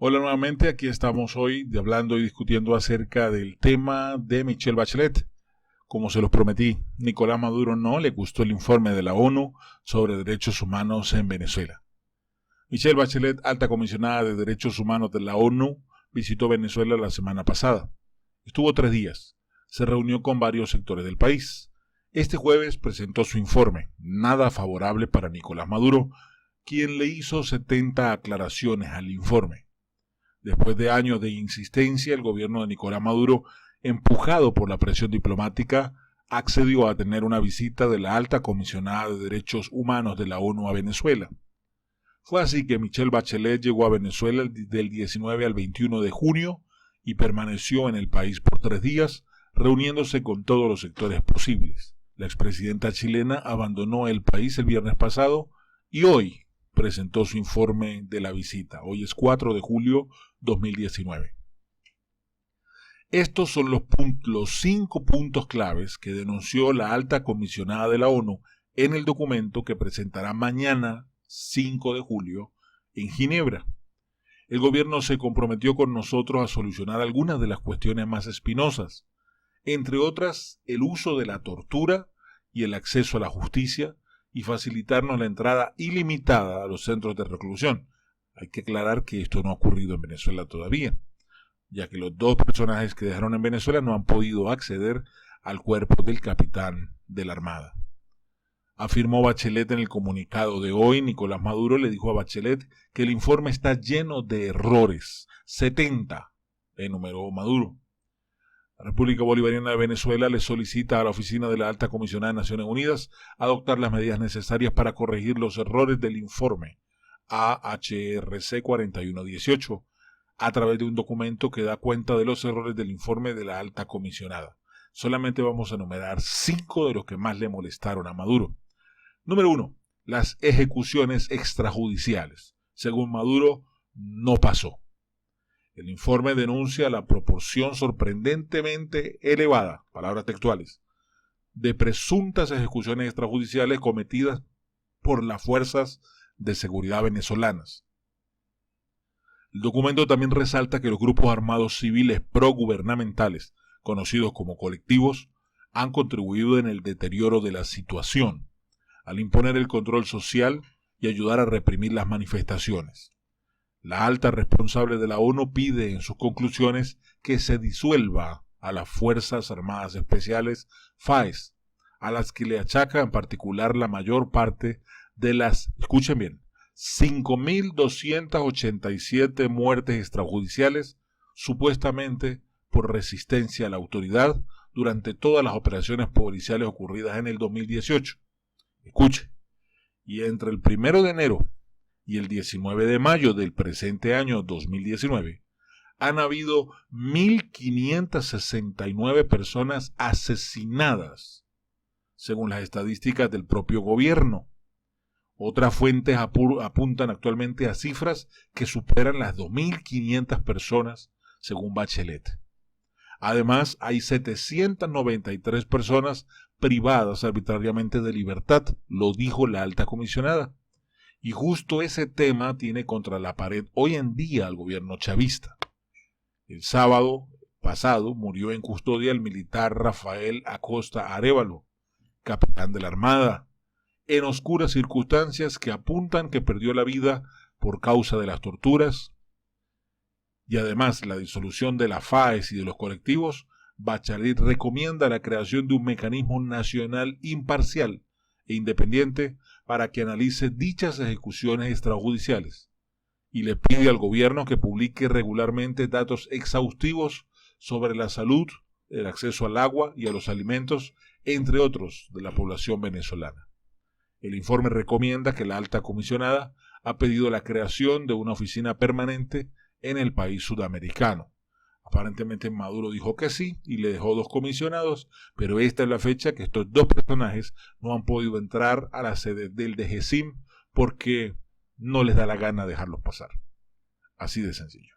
Hola nuevamente, aquí estamos hoy hablando y discutiendo acerca del tema de Michelle Bachelet. Como se los prometí, Nicolás Maduro no le gustó el informe de la ONU sobre derechos humanos en Venezuela. Michelle Bachelet, alta comisionada de derechos humanos de la ONU, visitó Venezuela la semana pasada. Estuvo 3 días. Se reunió con varios sectores del país. Este jueves presentó su informe, nada favorable para Nicolás Maduro, quien le hizo 70 aclaraciones al informe. Después de años de insistencia, el gobierno de Nicolás Maduro, empujado por la presión diplomática, accedió a tener una visita de la alta comisionada de derechos humanos de la ONU a Venezuela. Fue así que Michelle Bachelet llegó a Venezuela del 19 al 21 de junio y permaneció en el país por 3 días, reuniéndose con todos los sectores posibles. La expresidenta chilena abandonó el país el viernes pasado y hoy presentó su informe de la visita. Hoy es 4 de julio 2019. Estos son los 5 puntos claves que denunció la alta comisionada de la ONU en el documento que presentará mañana, 5 de julio, en Ginebra. El gobierno se comprometió con nosotros a solucionar algunas de las cuestiones más espinosas, entre otras el uso de la tortura y el acceso a la justicia, y facilitarnos la entrada ilimitada a los centros de reclusión. Hay que aclarar que esto no ha ocurrido en Venezuela todavía, ya que los 2 personajes que dejaron en Venezuela no han podido acceder al cuerpo del capitán de la Armada. Afirmó Bachelet en el comunicado de hoy. Nicolás Maduro le dijo a Bachelet que el informe está lleno de errores. 70, enumeró Maduro. La República Bolivariana de Venezuela le solicita a la Oficina de la Alta Comisionada de Naciones Unidas adoptar las medidas necesarias para corregir los errores del informe AHRC 4118 a través de un documento que da cuenta de los errores del informe de la Alta Comisionada. Solamente vamos a enumerar 5 de los que más le molestaron a Maduro. Número 1. Las ejecuciones extrajudiciales. Según Maduro, no pasó. El informe denuncia la proporción sorprendentemente elevada, palabras textuales, de presuntas ejecuciones extrajudiciales cometidas por las fuerzas de seguridad venezolanas. El documento también resalta que los grupos armados civiles progubernamentales, conocidos como colectivos, han contribuido en el deterioro de la situación, al imponer el control social y ayudar a reprimir las manifestaciones. La alta responsable de la ONU pide en sus conclusiones que se disuelva a las Fuerzas Armadas Especiales, FAES, a las que le achaca en particular la mayor parte de las, escuchen bien, 5.287 muertes extrajudiciales, supuestamente por resistencia a la autoridad durante todas las operaciones policiales ocurridas en el 2018. Escuche, y entre el 1 de enero y el 19 de mayo del presente año 2019, han habido 1.569 personas asesinadas, según las estadísticas del propio gobierno. Otras fuentes apuntan actualmente a cifras que superan las 2.500 personas, según Bachelet. Además, hay 793 personas privadas arbitrariamente de libertad, lo dijo la alta comisionada. Y justo ese tema tiene contra la pared hoy en día al gobierno chavista. El sábado pasado murió en custodia el militar Rafael Acosta Arévalo, capitán de la Armada, en oscuras circunstancias que apuntan que perdió la vida por causa de las torturas. Y además la disolución de la FAES y de los colectivos. Bachelet recomienda la creación de un mecanismo nacional imparcial e independiente para que analice dichas ejecuciones extrajudiciales, y le pide al gobierno que publique regularmente datos exhaustivos sobre la salud, el acceso al agua y a los alimentos, entre otros, de la población venezolana. El informe recomienda que la alta comisionada ha pedido la creación de una oficina permanente en el país sudamericano. Aparentemente Maduro dijo que sí y le dejó 2 comisionados, pero esta es la fecha que estos 2 personajes no han podido entrar a la sede del DGCIM porque no les da la gana dejarlos pasar. Así de sencillo.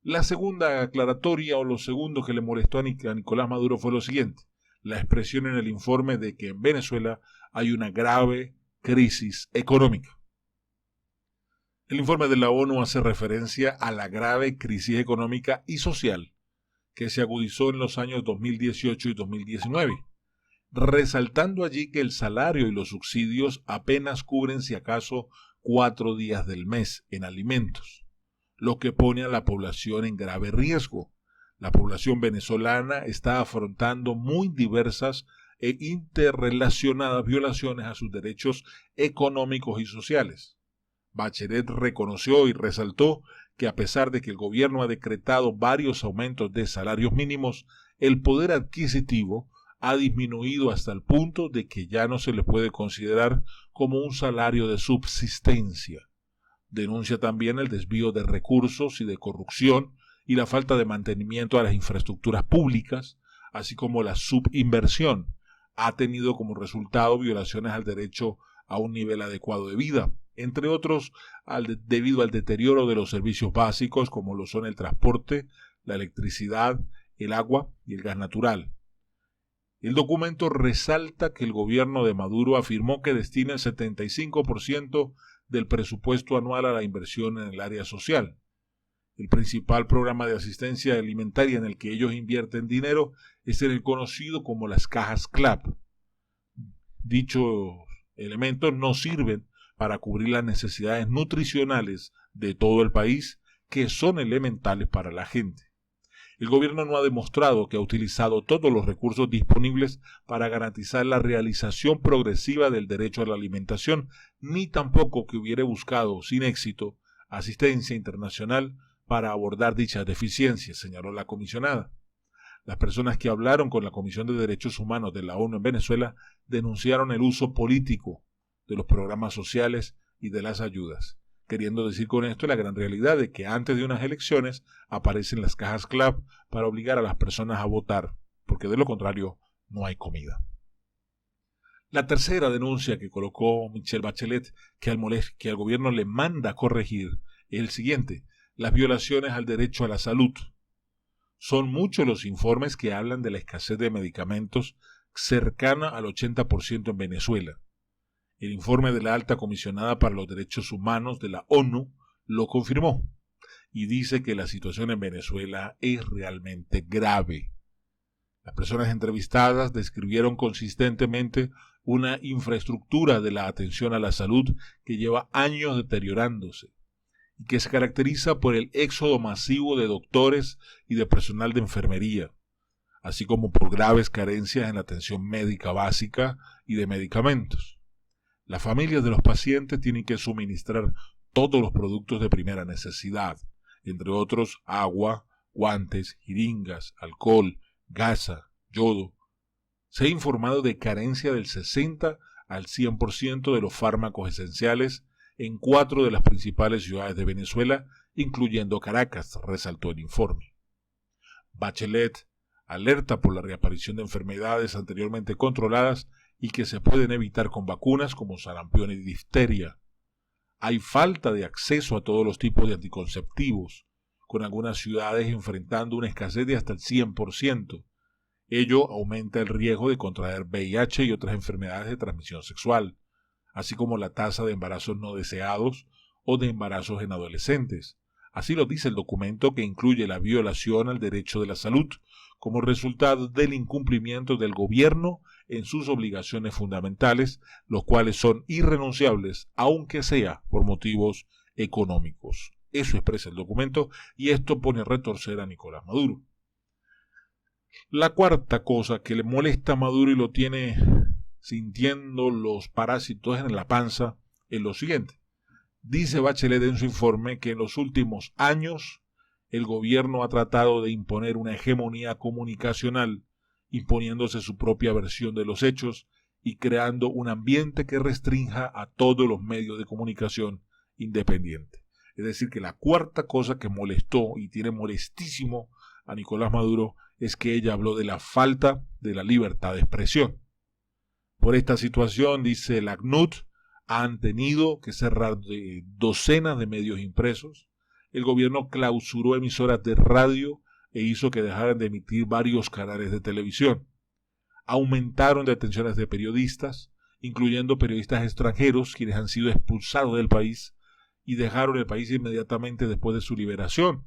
La segunda aclaratoria o lo segundo que le molestó a Nicolás Maduro fue lo siguiente: la expresión en el informe de que en Venezuela hay una grave crisis económica. El informe de la ONU hace referencia a la grave crisis económica y social que se agudizó en los años 2018 y 2019, resaltando allí que el salario y los subsidios apenas cubren si acaso 4 días del mes en alimentos, lo que pone a la población en grave riesgo. La población venezolana está afrontando muy diversas e interrelacionadas violaciones a sus derechos económicos y sociales. Bachelet reconoció y resaltó que a pesar de que el gobierno ha decretado varios aumentos de salarios mínimos, el poder adquisitivo ha disminuido hasta el punto de que ya no se le puede considerar como un salario de subsistencia. Denuncia también el desvío de recursos y de corrupción y la falta de mantenimiento a las infraestructuras públicas, así como la subinversión. Ha tenido como resultado violaciones al derecho a un nivel adecuado de vida, entre otros debido al deterioro de los servicios básicos como lo son el transporte, la electricidad, el agua y el gas natural. El documento resalta que el gobierno de Maduro afirmó que destina el 75% del presupuesto anual a la inversión en el área social. El principal programa de asistencia alimentaria en el que ellos invierten dinero es el conocido como las cajas CLAP. Dichos elementos no sirven para cubrir las necesidades nutricionales de todo el país, que son elementales para la gente. El gobierno no ha demostrado que ha utilizado todos los recursos disponibles para garantizar la realización progresiva del derecho a la alimentación, ni tampoco que hubiera buscado, sin éxito, asistencia internacional para abordar dichas deficiencias, señaló la comisionada. Las personas que hablaron con la Comisión de Derechos Humanos de la ONU en Venezuela denunciaron el uso político de los programas sociales y de las ayudas, queriendo decir con esto la gran realidad de que antes de unas elecciones aparecen las cajas CLAP para obligar a las personas a votar, porque de lo contrario no hay comida. La tercera denuncia que colocó Michelle Bachelet que al gobierno le manda corregir es el siguiente: las violaciones al derecho a la salud. Son muchos los informes que hablan de la escasez de medicamentos cercana al 80% en Venezuela. El informe de la Alta Comisionada para los Derechos Humanos de la ONU lo confirmó y dice que la situación en Venezuela es realmente grave. Las personas entrevistadas describieron consistentemente una infraestructura de la atención a la salud que lleva años deteriorándose y que se caracteriza por el éxodo masivo de doctores y de personal de enfermería, así como por graves carencias en la atención médica básica y de medicamentos. Las familias de los pacientes tienen que suministrar todos los productos de primera necesidad, entre otros agua, guantes, jeringas, alcohol, gasa, yodo. Se ha informado de carencia del 60 al 100% de los fármacos esenciales en 4 de las principales ciudades de Venezuela, incluyendo Caracas, resaltó el informe. Bachelet alerta por la reaparición de enfermedades anteriormente controladas y que se pueden evitar con vacunas como sarampión y difteria. Hay falta de acceso a todos los tipos de anticonceptivos, con algunas ciudades enfrentando una escasez de hasta el 100%. Ello aumenta el riesgo de contraer VIH y otras enfermedades de transmisión sexual, así como la tasa de embarazos no deseados o de embarazos en adolescentes. Así lo dice el documento, que incluye la violación al derecho de la salud como resultado del incumplimiento del gobierno en sus obligaciones fundamentales, los cuales son irrenunciables, aunque sea por motivos económicos. Eso expresa el documento y esto pone a retorcer a Nicolás Maduro. La cuarta cosa que le molesta a Maduro y lo tiene sintiendo los parásitos en la panza es lo siguiente. Dice Bachelet en su informe que en los últimos años el gobierno ha tratado de imponer una hegemonía comunicacional, imponiéndose su propia versión de los hechos y creando un ambiente que restrinja a todos los medios de comunicación independientes. Es decir, que la cuarta cosa que molestó y tiene molestísimo a Nicolás Maduro es que ella habló de la falta de la libertad de expresión. Por esta situación, dice el ACNUD, han tenido que cerrar docenas de medios impresos. El gobierno clausuró emisoras de radio e hizo que dejaran de emitir varios canales de televisión. Aumentaron detenciones de periodistas, incluyendo periodistas extranjeros quienes han sido expulsados del país, y dejaron el país inmediatamente después de su liberación.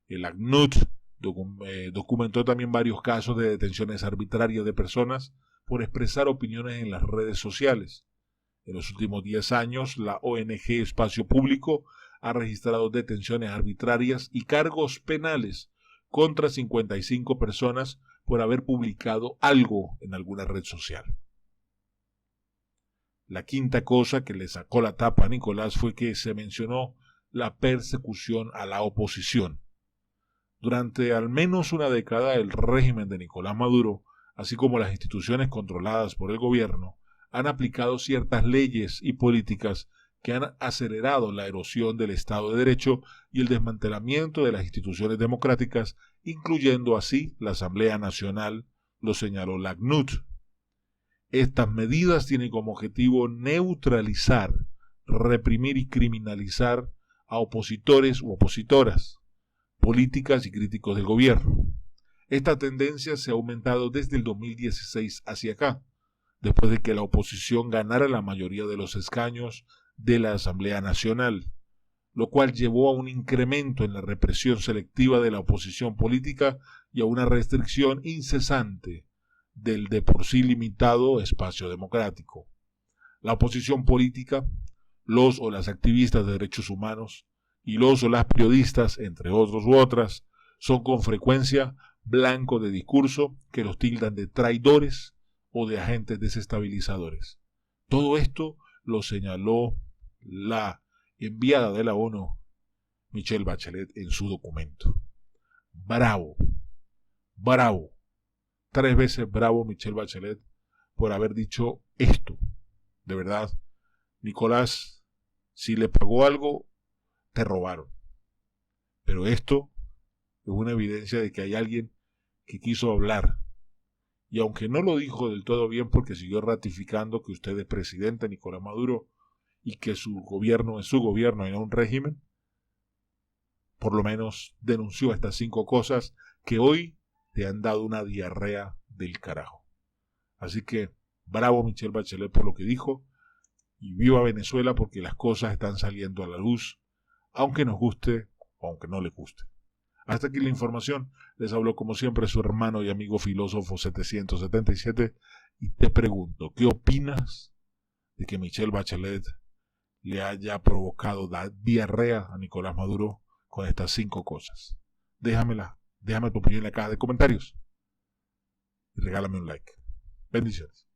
El ACNUD documentó también varios casos de detenciones arbitrarias de personas por expresar opiniones en las redes sociales. En los últimos 10 años, la ONG Espacio Público ha registrado detenciones arbitrarias y cargos penales contra 55 personas por haber publicado algo en alguna red social. La quinta cosa que le sacó la tapa a Nicolás fue que se mencionó la persecución a la oposición. Durante al menos una década, el régimen de Nicolás Maduro, así como las instituciones controladas por el gobierno, han aplicado ciertas leyes y políticas que han acelerado la erosión del Estado de Derecho y el desmantelamiento de las instituciones democráticas, incluyendo así la Asamblea Nacional, lo señaló la ACNUD. Estas medidas tienen como objetivo neutralizar, reprimir y criminalizar a opositores u opositoras, políticas y críticos del gobierno. Esta tendencia se ha aumentado desde el 2016 hacia acá, después de que la oposición ganara la mayoría de los escaños de la Asamblea Nacional, lo cual llevó a un incremento en la represión selectiva de la oposición política y a una restricción incesante del de por sí limitado espacio democrático. La oposición política, los o las activistas de derechos humanos y los o las periodistas, entre otros u otras, son con frecuencia blanco de discurso que los tildan de traidores o de agentes desestabilizadores. Todo esto lo señaló la enviada de la ONU, Michelle Bachelet, en su documento. Bravo, bravo, 3 veces bravo Michelle Bachelet por haber dicho esto. De verdad, Nicolás, si le pagó algo, te robaron. Pero esto es una evidencia de que hay alguien que quiso hablar. Y aunque no lo dijo del todo bien porque siguió ratificando que usted es presidente Nicolás Maduro y que su gobierno es su gobierno y no un régimen, por lo menos denunció estas 5 cosas que hoy te han dado una diarrea del carajo. Así que bravo Michelle Bachelet por lo que dijo y viva Venezuela porque las cosas están saliendo a la luz, aunque nos guste o aunque no les guste. Hasta aquí la información. Les habló como siempre su hermano y amigo filósofo 777 y te pregunto, ¿qué opinas de que Michelle Bachelet le haya provocado la diarrea a Nicolás Maduro con estas 5 cosas? Déjame tu opinión en la caja de comentarios y regálame un like. Bendiciones.